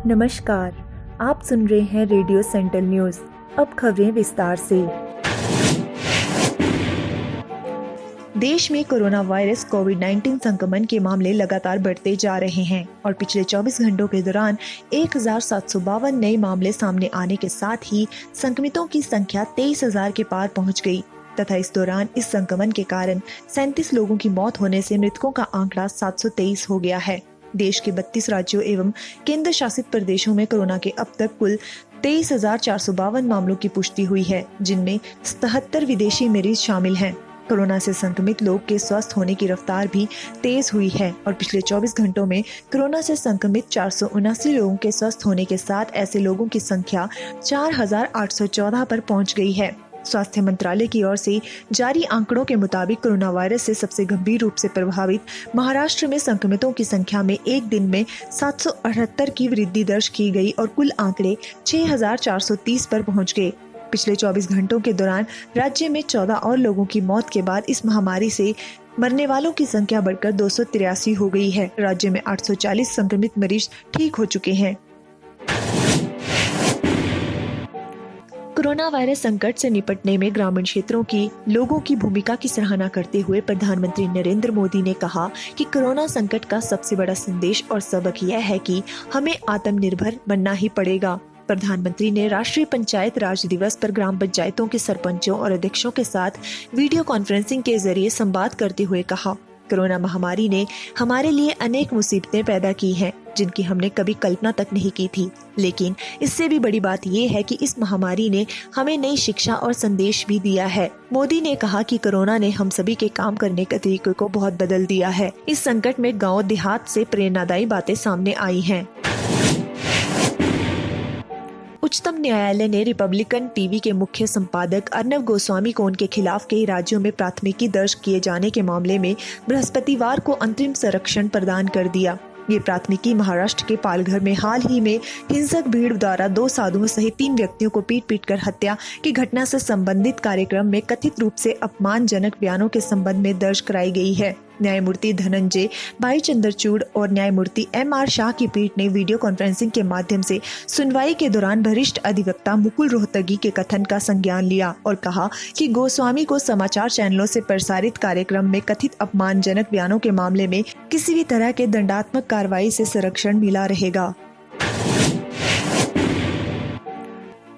नमस्कार, आप सुन रहे हैं रेडियो सेंट्रल न्यूज। अब खबरें विस्तार से। देश में कोरोना वायरस कोविड-19 संक्रमण के मामले लगातार बढ़ते जा रहे हैं और पिछले 24 घंटों के दौरान 1752 नए मामले सामने आने के साथ ही संक्रमितों की संख्या 23,000 के पार पहुंच गई तथा इस दौरान इस संक्रमण के कारण 37 लोगों की मौत होने से मृतकों का आंकड़ा 723 हो गया है। देश के 32 राज्यों एवं केंद्र शासित प्रदेशों में कोरोना के अब तक कुल 23,452 मामलों की पुष्टि हुई है, जिनमें 77 विदेशी मरीज शामिल हैं। कोरोना से संक्रमित लोग के स्वस्थ होने की रफ्तार भी तेज हुई है और पिछले 24 घंटों में कोरोना से संक्रमित 479 लोगों के स्वस्थ होने के साथ ऐसे लोगों की संख्या 4,814 पर पहुंच गई है। स्वास्थ्य मंत्रालय की ओर से जारी आंकड़ों के मुताबिक कोरोना वायरस से सबसे गंभीर रूप से प्रभावित महाराष्ट्र में संक्रमितों की संख्या में एक दिन में 778 की वृद्धि दर्ज की गई और कुल आंकड़े 6,430 पर पहुंच गए। पिछले 24 घंटों के दौरान राज्य में 14 और लोगों की मौत के बाद इस महामारी से मरने वालों की संख्या बढ़कर 283 हो गई है। राज्य में 840 संक्रमित मरीज ठीक हो चुके हैं। कोरोना वायरस संकट से निपटने में ग्रामीण क्षेत्रों की लोगों की भूमिका की सराहना करते हुए प्रधानमंत्री नरेंद्र मोदी ने कहा कि कोरोना संकट का सबसे बड़ा संदेश और सबक यह है कि हमें आत्मनिर्भर बनना ही पड़ेगा। प्रधानमंत्री ने राष्ट्रीय पंचायत राज दिवस पर ग्राम पंचायतों के सरपंचों और अध्यक्षों के साथ वीडियो कॉन्फ्रेंसिंग के जरिए संवाद करते हुए कहा, कोरोना महामारी ने हमारे लिए अनेक मुसीबतें पैदा की हैं, जिनकी हमने कभी कल्पना तक नहीं की थी। लेकिन इससे भी बड़ी बात ये है कि इस महामारी ने हमें नई शिक्षा और संदेश भी दिया है। मोदी ने कहा कि कोरोना ने हम सभी के काम करने के तरीके को बहुत बदल दिया है। इस संकट में गांव देहात से प्रेरणादायी बातें सामने आई हैं। उच्चतम न्यायालय ने रिपब्लिकन टीवी के मुख्य संपादक अर्नब गोस्वामी को उनके खिलाफ कई राज्यों में प्राथमिकी दर्ज किए जाने के मामले में बृहस्पतिवार को अंतरिम संरक्षण प्रदान कर दिया। ये प्राथमिकी महाराष्ट्र के पालघर में हाल ही में हिंसक भीड़ द्वारा 2 साधुओं सहित 3 व्यक्तियों को पीट कर हत्या की घटना से संबंधित कार्यक्रम में कथित रूप से अपमानजनक बयानों के संबंध में दर्ज कराई गई है। न्यायमूर्ति धनंजय भाई चंद्रचूड़ और न्यायमूर्ति M.R. शाह की पीठ ने वीडियो कॉन्फ्रेंसिंग के माध्यम से सुनवाई के दौरान वरिष्ठ अधिवक्ता मुकुल रोहतगी के कथन का संज्ञान लिया और कहा कि गोस्वामी को समाचार चैनलों से प्रसारित कार्यक्रम में कथित अपमानजनक बयानों के मामले में किसी भी तरह के दंडात्मक कार्रवाई से संरक्षण मिला रहेगा।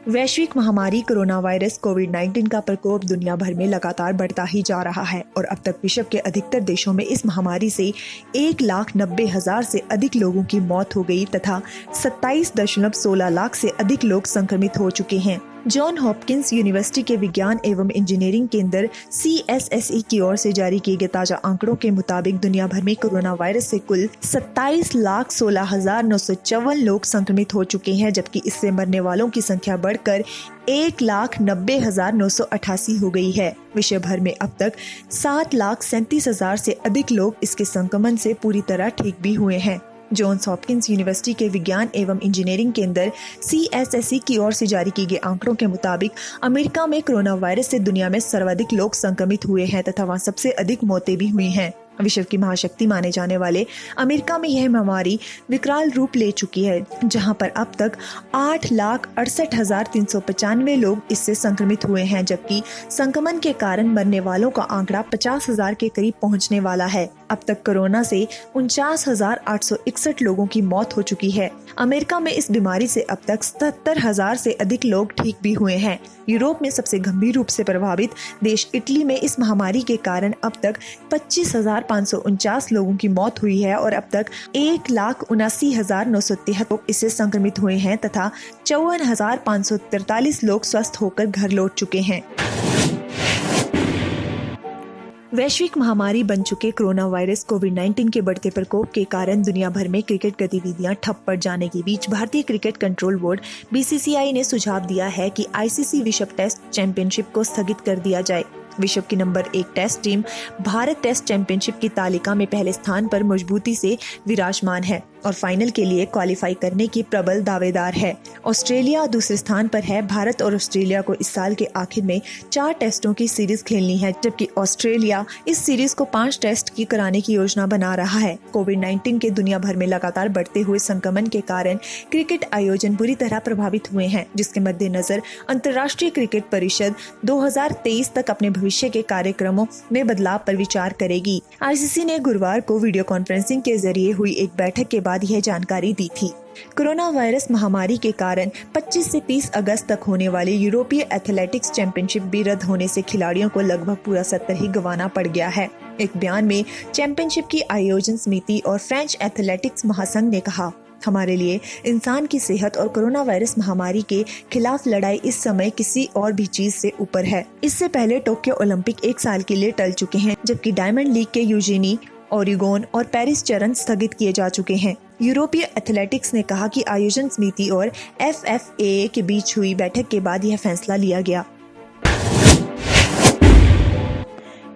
वैश्विक महामारी कोरोना वायरस कोविड-19 का प्रकोप दुनिया भर में लगातार बढ़ता ही जा रहा है और अब तक विश्व के अधिकतर देशों में इस महामारी से 1,90,000 से अधिक लोगों की मौत हो गई तथा 27.16 लाख से अधिक लोग संक्रमित हो चुके हैं। जॉन हॉपकिंस यूनिवर्सिटी के विज्ञान एवं इंजीनियरिंग केंद्र CSSE की ओर से जारी किए गए ताजा आंकड़ों के मुताबिक दुनिया भर में कोरोना वायरस से कुल 27,16,954 लोग संक्रमित हो चुके हैं, जबकि इससे मरने वालों की संख्या बढ़कर 1,90,988 हो गई है। विश्व भर में अब तक 7,37,000 से अधिक लोग इसके संक्रमण से पूरी तरह ठीक भी हुए हैं। जॉन्स हॉपकिंस यूनिवर्सिटी के विज्ञान एवं इंजीनियरिंग केंद्र CSSE की ओर से जारी किए गए आंकड़ों के मुताबिक अमेरिका में कोरोना वायरस से दुनिया में सर्वाधिक लोग संक्रमित हुए हैं तथा वहां सबसे अधिक मौतें भी हुई हैं। विश्व की महाशक्ति माने जाने वाले अमेरिका में यह महामारी विकराल रूप ले चुकी है, जहां पर अब तक 8,68,395 लोग इससे संक्रमित हुए हैं, जबकि संक्रमण के कारण मरने वालों का आंकड़ा 50,000 के करीब पहुंचने वाला है। अब तक कोरोना से 49,861 लोगों की मौत हो चुकी है। अमेरिका में इस बीमारी से अब तक 77,000 से अधिक लोग ठीक भी हुए हैं। यूरोप में सबसे गंभीर रूप से प्रभावित देश इटली में इस महामारी के कारण अब तक 25,549 लोगों की मौत हुई है और अब तक 1,79,973 लोग इससे संक्रमित हुए हैं तथा 54,543 लोग स्वस्थ होकर घर लौट चुके हैं। वैश्विक महामारी बन चुके कोरोना वायरस कोविड-19 के बढ़ते प्रकोप के कारण दुनिया भर में क्रिकेट गतिविधियां ठप पड़ जाने के बीच भारतीय क्रिकेट कंट्रोल बोर्ड BCCI ने सुझाव दिया है कि ICC विश्व टेस्ट चैंपियनशिप को स्थगित कर दिया जाए। विश्व की number 1 test team Bharat test championship की तालिका में पहले स्थान पर मजबूती से विराजमान है और फाइनल के लिए क्वालिफाई करने की प्रबल दावेदार है। ऑस्ट्रेलिया दूसरे स्थान पर है। भारत और ऑस्ट्रेलिया को इस साल के आखिर में 4 टेस्टों की सीरीज खेलनी है, जबकि ऑस्ट्रेलिया इस सीरीज को 5 टेस्ट की कराने की योजना बना रहा है। कोविड-19 के दुनिया भर में लगातार बढ़ते हुए संक्रमण के कारण क्रिकेट आयोजन बुरी तरह प्रभावित हुए हैं, जिसके मद्देनजर अंतर्राष्ट्रीय क्रिकेट परिषद 2023 तक अपने भविष्य के कार्यक्रमों में बदलाव पर विचार करेगी। आईसीसी ने गुरुवार को वीडियो कॉन्फ्रेंसिंग के जरिए हुई एक बैठक के बाद यह जानकारी दी थी। कोरोना वायरस महामारी के कारण 25 से 30 अगस्त तक होने वाली यूरोपीय एथलेटिक्स चैंपियनशिप भी रद्द होने से खिलाड़ियों को लगभग पूरा सत्र ही गंवाना पड़ गया है। एक बयान में चैंपियनशिप की आयोजन समिति और फ्रेंच एथलेटिक्स महासंघ ने कहा, हमारे लिए इंसान की सेहत और कोरोना वायरस महामारी के खिलाफ लड़ाई इस समय किसी और भी चीज से ऊपर है। इससे पहले टोक्यो ओलंपिक 1 साल के लिए टल चुके हैं, जबकि डायमंड लीग के यूजीनी, ओरेगोन और पेरिस चरण स्थगित किए जा चुके हैं। यूरोपीय एथलेटिक्स ने कहा कि आयोजन समिति और FFAA के बीच हुई बैठक के बाद यह फैसला लिया गया।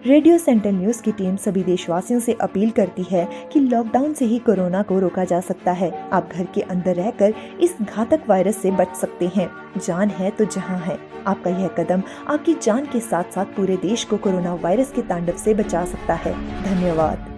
रेडियो सेंटर न्यूज की टीम सभी देशवासियों से अपील करती है कि लॉकडाउन से ही कोरोना को रोका जा सकता है। आप घर के अंदर रहकर इस घातक वायरस से बच सकते हैं। जान है तो जहां है। आपका यह कदम आपकी जान के साथ साथ पूरे देश को कोरोना वायरस के तांडव से बचा सकता है। धन्यवाद।